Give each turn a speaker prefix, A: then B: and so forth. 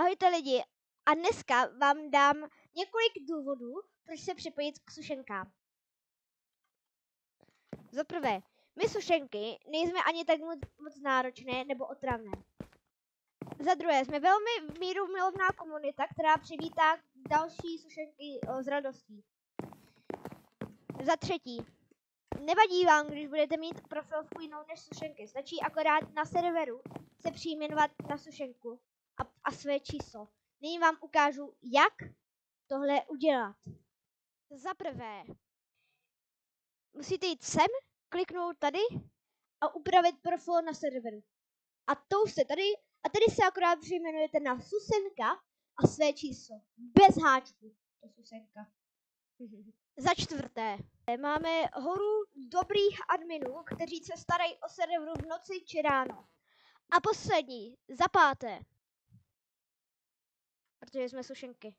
A: Ahojte lidi, a dneska vám dám několik důvodů, proč se připojit k sušenkám. Za prvé, my sušenky nejsme ani tak moc náročné nebo otravné. Za druhé, jsme velmi míru milovná komunita, která přivítá další sušenky s radostí. Za třetí, nevadí vám, když budete mít profilovku jinou než sušenky, stačí akorát na serveru se přejmenovat na sušenku a své číslo. Nyní vám ukážu, jak tohle udělat. Za prvé, musíte jít sem, kliknout tady a upravit profil na serveru. A to už jste tady a tady se akorát přejmenujete na Susenka a své číslo. Bez háčku. To Susenka. Za čtvrté, máme horu dobrých adminů, kteří se starají o serveru v noci či ráno. A poslední, za páté, protože jsme sušenky.